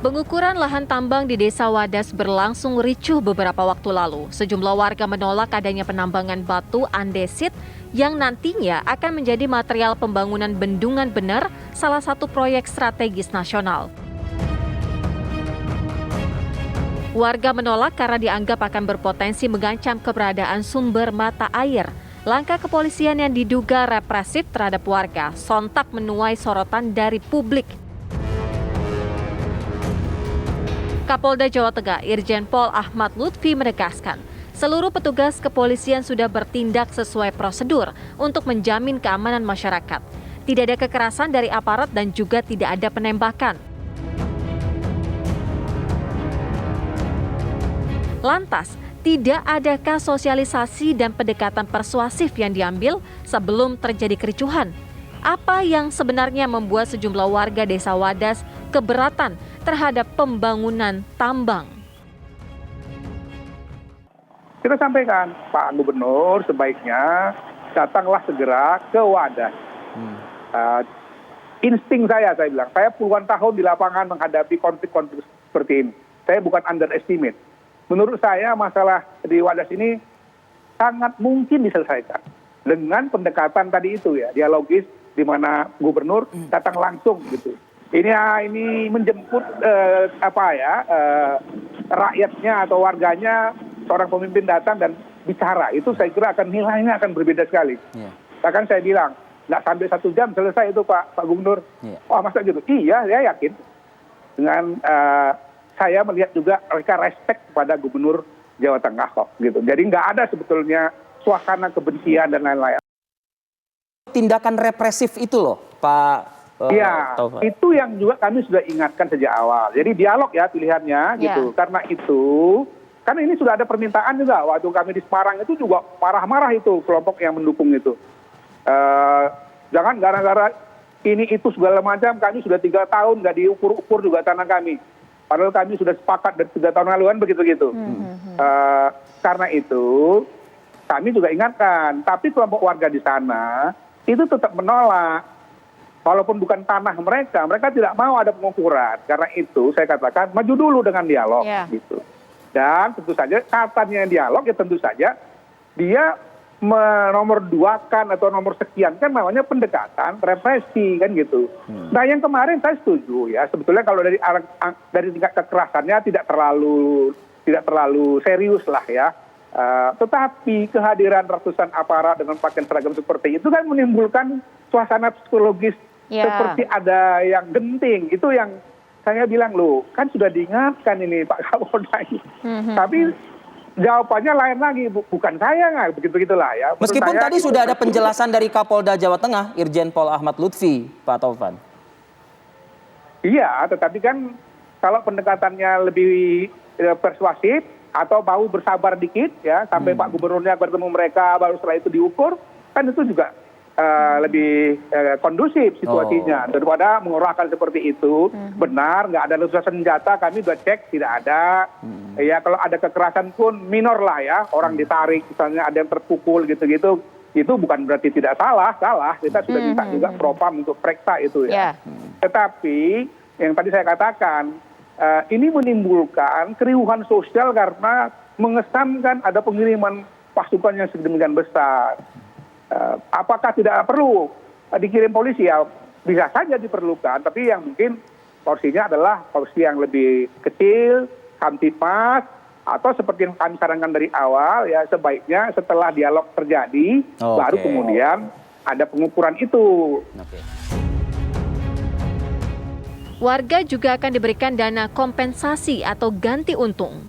Pengukuran lahan tambang di Desa Wadas berlangsung ricuh beberapa waktu lalu. Sejumlah warga menolak adanya penambangan batu andesit yang nantinya akan menjadi material pembangunan bendungan bener, salah satu proyek strategis nasional. Warga menolak karena dianggap akan berpotensi mengancam keberadaan sumber mata air. Langkah kepolisian yang diduga represif terhadap warga sontak menuai sorotan dari publik. Kapolda Jawa Tengah Irjen Pol Ahmad Lutfi menegaskan, seluruh petugas kepolisian sudah bertindak sesuai prosedur untuk menjamin keamanan masyarakat. Tidak ada kekerasan dari aparat dan juga tidak ada penembakan. Lantas, tidak adakah sosialisasi dan pendekatan persuasif yang diambil sebelum terjadi kericuhan? Apa yang sebenarnya membuat sejumlah warga Desa Wadas keberatan terhadap pembangunan tambang? Kita sampaikan, Pak Gubernur sebaiknya datanglah segera ke Wadas. Insting saya bilang, saya puluhan tahun di lapangan menghadapi konflik-konflik seperti ini. Saya bukan underestimate. Menurut saya masalah di Wadas ini sangat mungkin diselesaikan dengan pendekatan tadi itu ya, dialogis di mana gubernur datang langsung gitu. Ini menjemput rakyatnya atau warganya, seorang pemimpin datang dan bicara. Itu saya kira akan nilainya akan berbeda sekali. Bahkan saya bilang, nggak sampai 1 jam selesai itu Pak Gubernur. Oh masa gitu? Iya, saya yakin. Dengan saya melihat juga mereka respect kepada Gubernur Jawa Tengah kok gitu. Jadi nggak ada sebetulnya suasana kebencian dan lain-lain. Tindakan represif itu loh, Pak. Iya, itu yang juga kami sudah ingatkan sejak awal. Jadi dialog ya pilihannya gitu. Karena itu, kan ini sudah ada permintaan juga. Waktu kami di Semarang itu juga marah-marah itu kelompok yang mendukung itu. Jangan gara-gara ini itu segala macam, kami sudah 3 tahun nggak diukur-ukur juga tanah kami. Padahal kami sudah sepakat dari 3 tahun laluan begitu-gitu. Karena itu, kami juga ingatkan. Tapi kelompok warga di sana itu tetap menolak. Walaupun bukan tanah mereka tidak mau ada pengukuran. Karena itu saya katakan maju dulu dengan dialog gitu. Dan tentu saja katanya dialog ya tentu saja dia nomor 2 atau nomor sekian kan namanya pendekatan represi kan gitu. Nah yang kemarin saya setuju ya sebetulnya kalau dari tingkat kekerasannya tidak terlalu serius lah ya. Tetapi kehadiran ratusan aparat dengan pakaian seragam seperti itu kan menimbulkan suasana psikologis seperti ada yang genting. Itu yang saya bilang loh, kan sudah diingatkan ini Pak Kapolda. Tapi jawabannya lain lagi, bukan saya nggak begitu-begitulah ya. Meskipun tadi sudah ada penjelasan dari Kapolda Jawa Tengah, Irjen Pol Ahmad Lutfi, Pak Taufan. Iya, tetapi kan kalau pendekatannya lebih persuasif atau mau bersabar dikit ya sampai Pak Gubernurnya bertemu mereka baru setelah itu diukur, kan itu juga lebih kondusif situasinya daripada mengerahkan seperti itu. Benar, nggak ada letusan senjata, kami sudah cek tidak ada. Ya kalau ada kekerasan pun minor lah ya, orang ditarik misalnya ada yang terpukul gitu-gitu, itu bukan berarti tidak salah. Kita sudah minta juga propam untuk periksa itu ya. Tetapi yang tadi saya katakan ini menimbulkan keriuhan sosial karena mengesankan ada pengiriman pasukan yang sedemikian besar. Apakah tidak perlu dikirim polisi? Ya bisa saja diperlukan, tapi yang mungkin porsinya adalah porsi yang lebih kecil, kamtipmas, atau seperti yang kami sarankan dari awal ya sebaiknya setelah dialog terjadi baru kemudian ada pengukuran itu. Warga juga akan diberikan dana kompensasi atau ganti untung.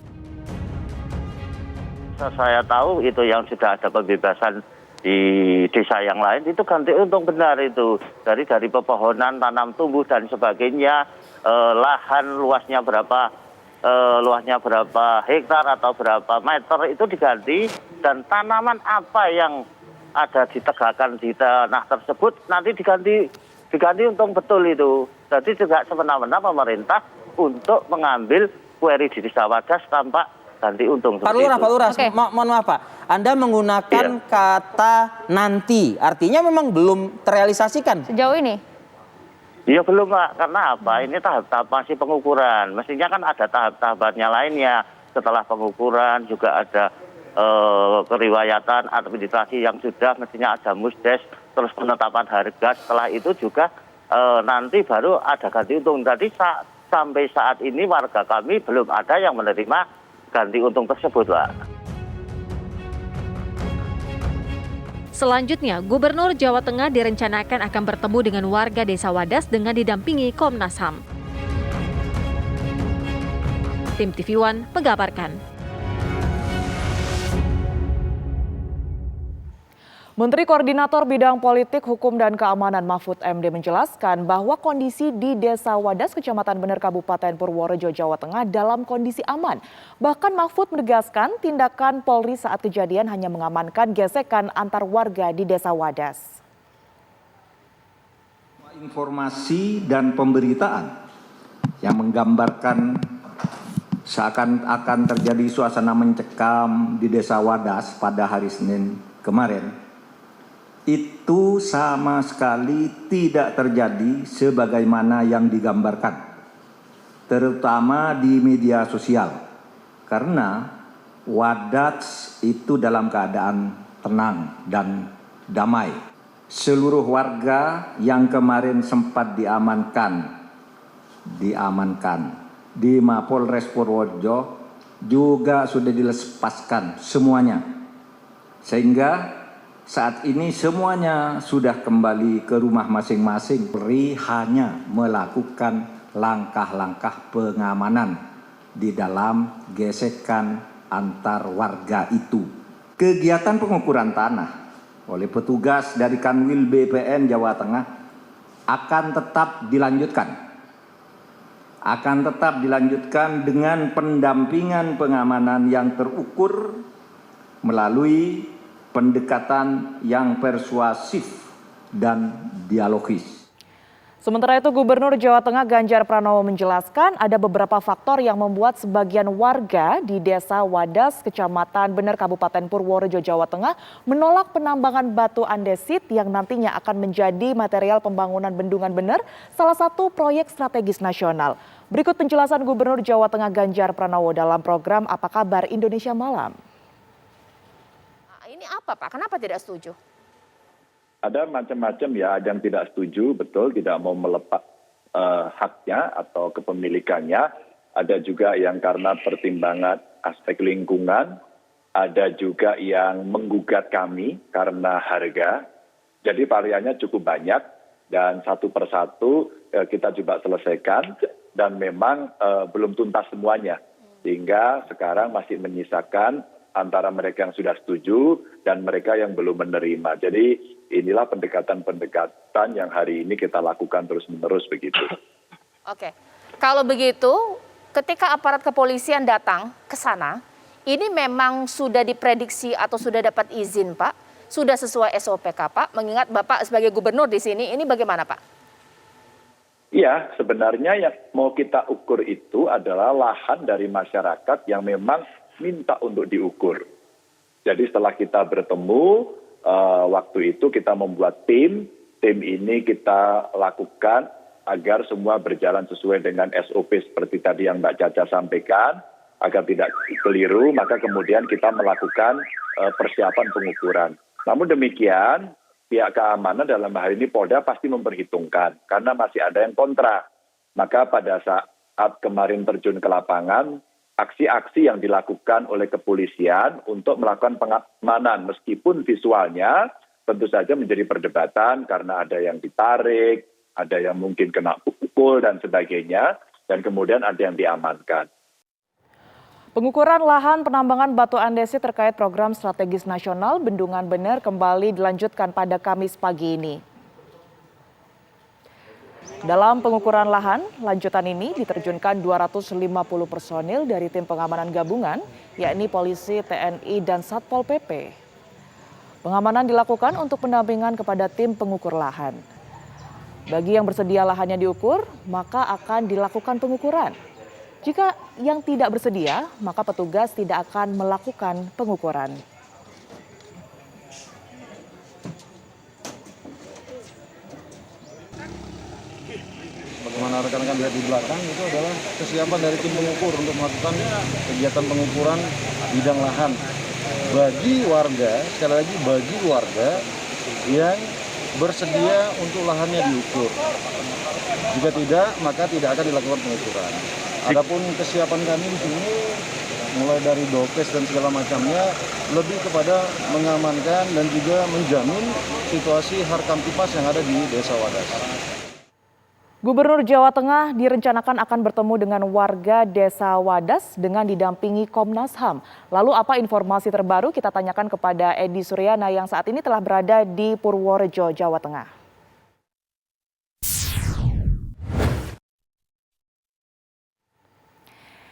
Saya tahu itu yang sudah ada pembebasan di desa yang lain itu ganti untung benar itu dari pepohonan, tanam tumbuh dan sebagainya, lahan luasnya berapa hektar atau berapa meter itu diganti, dan tanaman apa yang ada ditegakkan di tanah tersebut nanti diganti untung betul itu. Jadi juga semena-mena pemerintah untuk mengambil kueri di Desa Wadas tanpa ganti untung. Pak Lurah, mohon maaf Pak, Anda menggunakan kata nanti, artinya memang belum terrealisasikan sejauh ini? Ya belum Pak, karena apa? Ini tahap-tahap masih pengukuran. Mestinya kan ada tahap-tahapannya lainnya. Setelah pengukuran juga ada keriwayatan administrasi yang sudah, mestinya ada musdes, terus penetapan harga. Setelah itu juga nanti baru ada ganti untung. Jadi sampai saat ini warga kami belum ada yang menerima ganti untung tersebut Pak. Selanjutnya, Gubernur Jawa Tengah direncanakan akan bertemu dengan warga Desa Wadas dengan didampingi Komnas HAM. Tim TV One mengabarkan. Menteri Koordinator Bidang Politik, Hukum, dan Keamanan Mahfud MD menjelaskan bahwa kondisi di Desa Wadas, Kecamatan Bener, Kabupaten Purworejo, Jawa Tengah dalam kondisi aman. Bahkan Mahfud menegaskan tindakan Polri saat kejadian hanya mengamankan gesekan antar warga di Desa Wadas. Informasi dan pemberitaan yang menggambarkan seakan-akan terjadi suasana mencekam di Desa Wadas pada hari Senin kemarin, itu sama sekali tidak terjadi sebagaimana yang digambarkan, terutama di media sosial, karena Wadas itu dalam keadaan tenang dan damai. Seluruh warga yang kemarin sempat diamankan di Mapolres Purworejo juga sudah dilepaskan semuanya, sehingga saat ini semuanya sudah kembali ke rumah masing-masing. Polri hanya melakukan langkah-langkah pengamanan di dalam gesekan antar warga itu. Kegiatan pengukuran tanah oleh petugas dari Kanwil BPN Jawa Tengah akan tetap dilanjutkan dengan pendampingan pengamanan yang terukur melalui pendekatan yang persuasif dan dialogis. Sementara itu, Gubernur Jawa Tengah Ganjar Pranowo menjelaskan ada beberapa faktor yang membuat sebagian warga di Desa Wadas, Kecamatan Bener, Kabupaten Purworejo, Jawa Tengah menolak penambangan batu andesit yang nantinya akan menjadi material pembangunan Bendungan Bener, salah satu proyek strategis nasional. Berikut penjelasan Gubernur Jawa Tengah Ganjar Pranowo dalam program Apa Kabar Indonesia Malam. Ini apa Pak? Kenapa tidak setuju? Ada macam-macam ya, ada yang tidak setuju, betul, tidak mau melepas haknya atau kepemilikannya. Ada juga yang karena pertimbangan aspek lingkungan, ada juga yang menggugat kami karena harga. Jadi variannya cukup banyak dan satu persatu kita coba selesaikan dan memang belum tuntas semuanya. Sehingga sekarang masih menyisakan antara mereka yang sudah setuju dan mereka yang belum menerima. Jadi inilah pendekatan-pendekatan yang hari ini kita lakukan terus-menerus begitu. Oke, kalau begitu ketika aparat kepolisian datang ke sana, ini memang sudah diprediksi atau sudah dapat izin Pak? Sudah sesuai SOPK Pak? Mengingat Bapak sebagai gubernur di sini, ini bagaimana Pak? Iya, sebenarnya yang mau kita ukur itu adalah lahan dari masyarakat yang memang minta untuk diukur. Jadi setelah kita bertemu, waktu itu kita membuat tim ini kita lakukan agar semua berjalan sesuai dengan SOP seperti tadi yang Mbak Caca sampaikan, agar tidak keliru, maka kemudian kita melakukan persiapan pengukuran. Namun demikian, pihak keamanan dalam hal ini Polda pasti memperhitungkan, karena masih ada yang kontra. Maka pada saat kemarin terjun ke lapangan, aksi-aksi yang dilakukan oleh kepolisian untuk melakukan pengamanan meskipun visualnya tentu saja menjadi perdebatan karena ada yang ditarik, ada yang mungkin kena pukul dan sebagainya, dan kemudian ada yang diamankan. Pengukuran lahan penambangan batu andesit terkait program strategis nasional Bendungan Bener kembali dilanjutkan pada Kamis pagi ini. Dalam pengukuran lahan, lanjutan ini diterjunkan 250 personil dari tim pengamanan gabungan, yakni polisi, TNI, dan Satpol PP. Pengamanan dilakukan untuk pendampingan kepada tim pengukur lahan. Bagi yang bersedia lahannya diukur, maka akan dilakukan pengukuran. Jika yang tidak bersedia, maka petugas tidak akan melakukan pengukuran. rekan-rekan lihat di belakang itu adalah kesiapan dari tim pengukur untuk melakukan kegiatan pengukuran bidang lahan bagi warga, sekali lagi bagi warga yang bersedia untuk lahannya diukur. Jika tidak, maka tidak akan dilakukan pengukuran. Adapun kesiapan kami di sini mulai dari dokes dan segala macamnya lebih kepada mengamankan dan juga menjamin situasi harkamtipas yang ada di Desa Wadas. Gubernur Jawa Tengah direncanakan akan bertemu dengan warga Desa Wadas dengan didampingi Komnas HAM. Lalu apa informasi terbaru kita tanyakan kepada Edi Suryana yang saat ini telah berada di Purworejo, Jawa Tengah.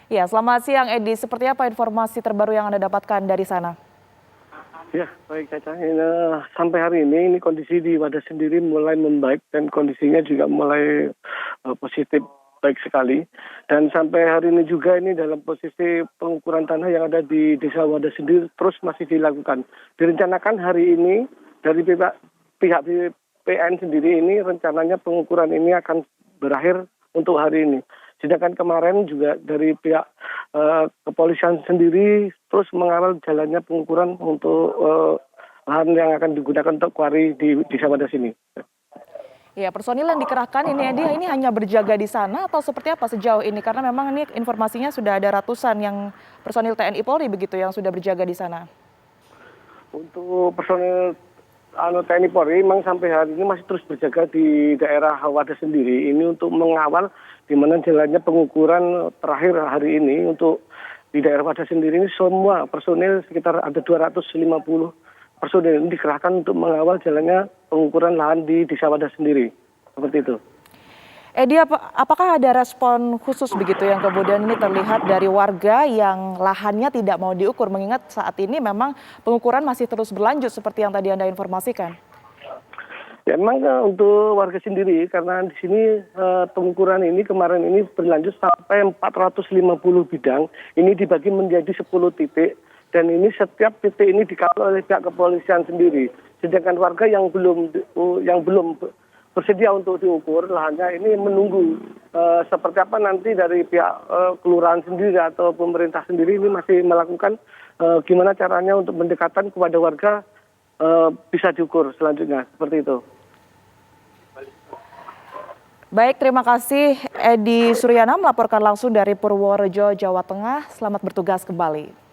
Ya, selamat siang Edi. Seperti apa informasi terbaru yang Anda dapatkan dari sana? Ya, baik Caca. Sampai hari ini kondisi di Wadas sendiri mulai membaik dan kondisinya juga mulai positif, baik sekali. Dan sampai hari ini juga ini dalam posisi pengukuran tanah yang ada di Desa Wadas sendiri terus masih dilakukan. Direncanakan hari ini dari pihak BPN sendiri ini rencananya pengukuran ini akan berakhir untuk hari ini. Sedangkan kemarin juga dari pihak kepolisian sendiri terus mengawal jalannya pengukuran untuk lahan yang akan digunakan untuk kuari di Desa Wadas ini. Ya, personil yang dikerahkan ini hanya berjaga di sana atau seperti apa sejauh ini? Karena memang ini informasinya sudah ada ratusan yang personil TNI Polri begitu yang sudah berjaga di sana. Untuk personil TNI Polri memang sampai hari ini masih terus berjaga di daerah Wadas sendiri ini untuk mengawal di mana jalannya pengukuran terakhir hari ini untuk di daerah Wadas sendiri ini semua personil sekitar ada 250 personil ini dikerahkan untuk mengawal jalannya pengukuran lahan di Desa Wadas sendiri. Seperti itu. Edi, apakah ada respon khusus begitu yang kemudian ini terlihat dari warga yang lahannya tidak mau diukur mengingat saat ini memang pengukuran masih terus berlanjut seperti yang tadi Anda informasikan? Ya memang untuk warga sendiri karena di sini pengukuran ini kemarin ini berlanjut sampai 450 bidang. Ini dibagi menjadi 10 titik dan ini setiap titik ini dikawal oleh pihak kepolisian sendiri. Sedangkan warga yang belum bersedia untuk diukur lahannya ini menunggu seperti apa nanti dari pihak kelurahan sendiri atau pemerintah sendiri ini masih melakukan gimana caranya untuk mendekatkan kepada warga bisa diukur selanjutnya seperti itu. Baik, terima kasih Edi Suryana melaporkan langsung dari Purworejo, Jawa Tengah. Selamat bertugas kembali.